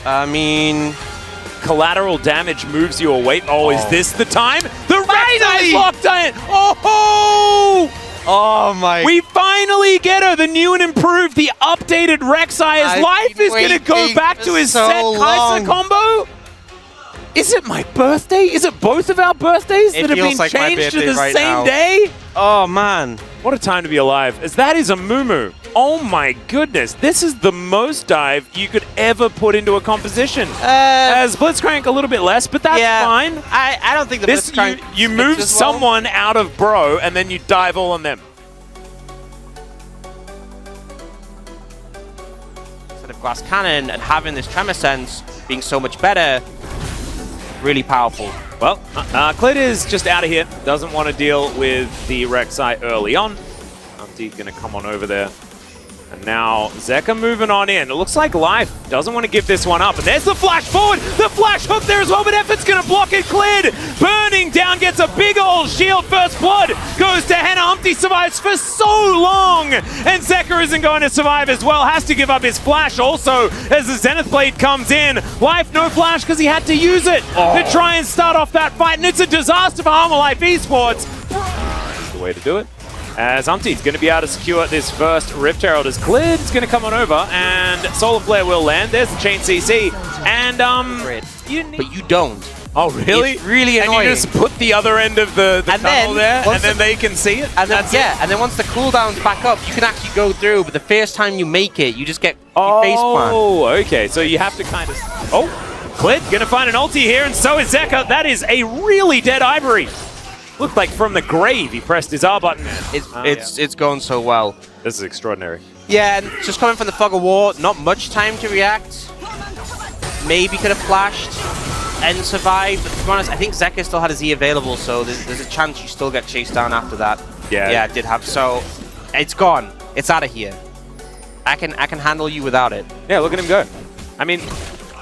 I mean, collateral damage moves you away. Oh, is this the time? The Rek'Sai's locked in! Oh! Oh my. We finally get her, the new and improved, the updated Rek'Sai. His life is going to go back to his set Kai'Sa combo. Is it my birthday? Is it both of our birthdays that have been changed to the same day? Oh man. What a time to be alive. As that is a Mumu. Oh my goodness. This is the most dive you could ever put into a composition. As Blitzcrank a little bit less, but that's fine. I don't think the Blitzcrank... You move someone out of bro and then you dive all on them. Instead of Glass Cannon and having this Tremor Sense being so much better, really powerful. Well, Clit is just out of here. Doesn't want to deal with the Rek'Sai early on. Umpty's going to come on over there. And now Zeka moving on in. It looks like Life doesn't want to give this one up. And there's the flash forward. The flash hook there as well, but Effort's going to block it. Cleared. Burning down, gets a big old shield. First blood goes to Henna. Umpty survives for so long. And Zeka isn't going to survive as well. Has to give up his flash also as the Zenith Blade comes in. Life, no flash because he had to use it to try and start off that fight. And it's a disaster for Life Esports. That's the way to do it. As Umpty's going to be able to secure this first Rift Herald as Clid's going to come on over and Solar Flare will land. There's the Chain CC. And, but you don't. Oh, really? It's really annoying. And you just put the other end of the tunnel there and then they can see it? And then, and then once the cooldown's back up, you can actually go through, but the first time you make it, you just get face plant. Oh, okay. So you have to kind of... Oh, Clid going to find an ulti here and so is Zeka. That is a really dead Ivory. Looked like from the grave he pressed his R button. It's going so well. This is extraordinary. Yeah, and just coming from the fog of war, not much time to react. Maybe could have flashed and survived, but to be honest, I think Zeka still had his E available, so there's a chance you still get chased down after that. Yeah, it did have. So it's gone. It's out of here. I can handle you without it. Yeah, look at him go. I mean,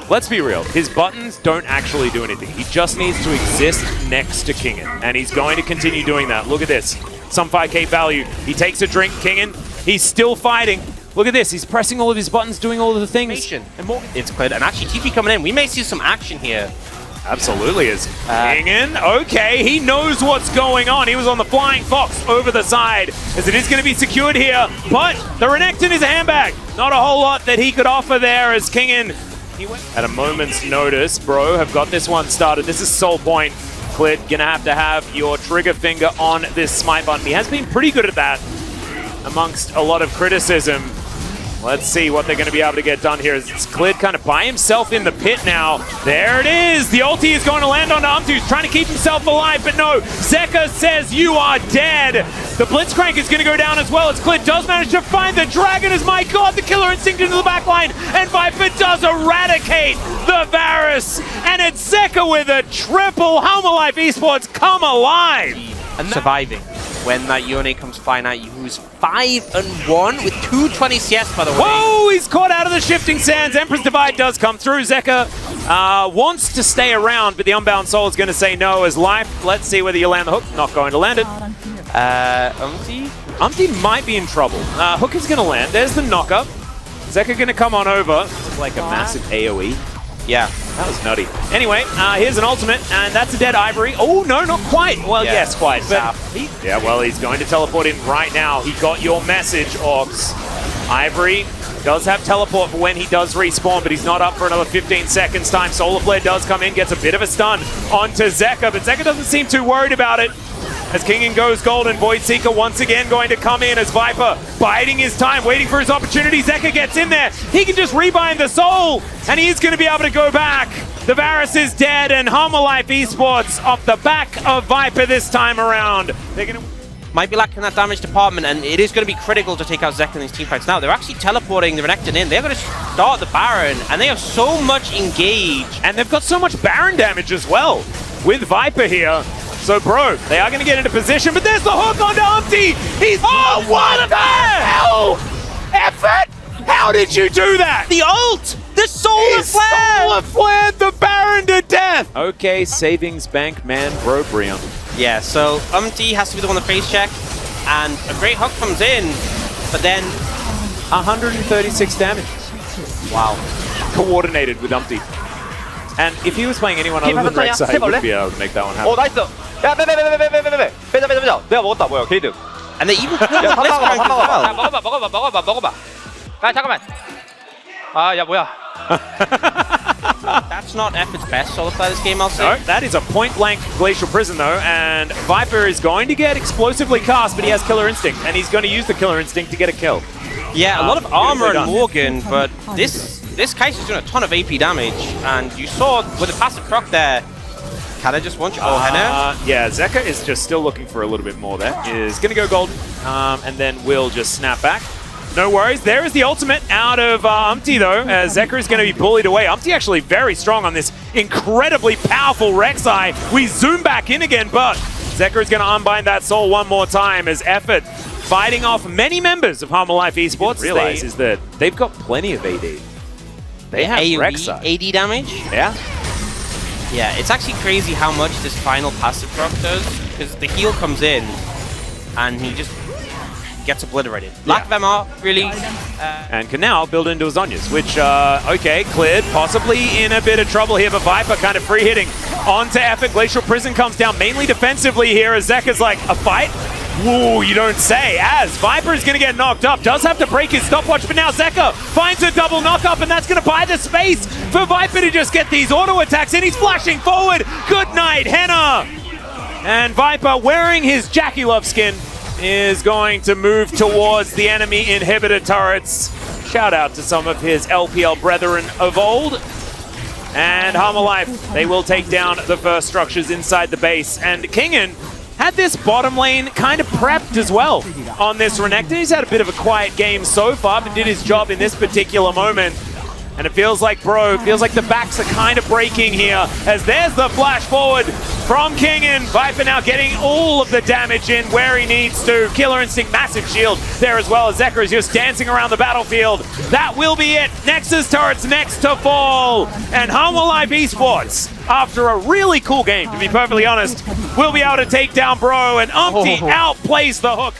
let's be real. His buttons don't actually do anything. He just needs to exist next to Kingen, and he's going to continue doing that. Look at this. Some 5k value. He takes a drink, Kingen. He's still fighting. Look at this. He's pressing all of his buttons, doing all of the things. And more. It's clear. And actually, TP coming in. We may see some action here. Absolutely is. Kingen, okay, he knows what's going on. He was on the Flying Fox over the side, as it is going to be secured here. But the Renekton is a handbag. Not a whole lot that he could offer there as Kingen... At a moment's notice, bro, have got this one started. This is Soul Point. Clit, gonna have your trigger finger on this smite button. He has been pretty good at that amongst a lot of criticism. Let's see what they're gonna be able to get done here. It's Clit kind of by himself in the pit now. There it is. The ulti is going to land on Umpty, who's trying to keep himself alive, but no. Zeka says you are dead. The Blitzcrank is gonna go down as well as Clit does manage to find the dragon as, my god, the killer instinct into the backline. And Viper does eradicate the Varus. And it's Zeka with a triple. Life Esports come alive. And surviving. When that Yone comes flying at you, who's 5-1 with 220 CS, by the way. Whoa, he's caught out of the shifting sands. Emperor's Divide does come through. Zeka wants to stay around, but the Unbound Soul is going to say no as Life. Let's see whether you land the hook. Not going to land it. Umpty might be in trouble. Hook is going to land. There's the knockup. Zeka going to come on over. It's like a massive AoE. Yeah. That was nutty. Anyway, here's an ultimate, and that's a dead Ivory. Oh, no, not quite. Well, yes, quite. But well, he's going to teleport in right now. He got your message, Orcs. Ivory does have teleport for when he does respawn, but he's not up for another 15 seconds time. Solar Flare does come in, gets a bit of a stun onto Zeka, but Zeka doesn't seem too worried about it. As Kingen goes golden, Void Seeker once again going to come in as Viper biding his time, waiting for his opportunity. Zeka gets in there. He can just rebind the soul, and he is going to be able to go back. The Varus is dead, and Life Esports off the back of Viper this time around. They're going to... Might be lacking that damage department, and it is going to be critical to take out Zeka in these teamfights. Now, they're actually teleporting the Renekton in. They're going to start the Baron, and they have so much engage. And they've got so much Baron damage as well with Viper here. So, bro, they are going to get into position, but there's the hook onto Umpty. He's... Oh, what the hell? Effort? How did you do that? The ult! The Solar Flare! Solar Flare the Baron to death! Okay, Savings Bank man, bro, Brion. Yeah, so Umpty has to be the one to face check, and a great hook comes in, but then... 136 damage. Wow. coordinated with Umpty. And if he was playing anyone other than Rek'Sai, he wouldn't be able to make that one happen. 나이스. 야, 빼자. 내가 먹었다. 뭐야, 게이드. And they even pulled 야, Blitzcrank as 야, well. 먹어봐. 아, 잠깐만. 아, 야, 뭐야. That's not Effort's best solo play this game, I'll say. No, that is a point-blank Glacial Prison, though, and Viper is going to get explosively cast, but he has Killer Instinct, and he's going to use the Killer Instinct to get a kill. Yeah, a lot of armor and Morgan, but this Kai'Sa's doing a ton of AP damage, and you saw with the passive proc there, can I just one shot? Oh, Henna? Yeah, Zeka is just still looking for a little bit more there. Is going to go golden, and then will just snap back. No worries. There is the ultimate out of Umpty, though, as Zeka is going to be bullied away. Umpty actually very strong on this incredibly powerful Rek'Sai. We zoom back in again, but Zeka is going to unbind that soul one more time as Effort fighting off many members of Harmalife Esports. Realize is that they've got plenty of AD. They have Rek'Sai. AD damage? Yeah. Yeah, it's actually crazy how much this final passive proc does, because the heal comes in, and he just gets obliterated. Lack of MR, really. And can now build into his Zhonya's, which, okay, cleared. Possibly in a bit of trouble here, but Viper kind of free hitting onto Effort. Glacial Prison comes down mainly defensively here as Zeka's like, a fight? Whoa, you don't say. As Viper is going to get knocked up, does have to break his stopwatch, but now Zeka finds a double knock-up, and that's going to buy the space for Viper to just get these auto attacks, and he's flashing forward. Good night, Henna! And Viper, wearing his Jackie Love skin, is going to move towards the enemy inhibitor turrets. Shout out to some of his LPL brethren of old. And Harmalife, they will take down the first structures inside the base. And Kingen had this bottom lane kind of prepped as well on this Renekton. He's had a bit of a quiet game so far, but did his job in this particular moment. And it feels like, feels like the backs are kind of breaking here, as there's the flash forward from Kingen. Viper now getting all of the damage in where he needs to. Killer Instinct, massive shield there as well, as Zeka is just dancing around the battlefield. That will be it. Nexus turrets next to fall. And Harmalife Esports, after a really cool game, to be perfectly honest, will be able to take down Bro, and Umpty outplays the hook.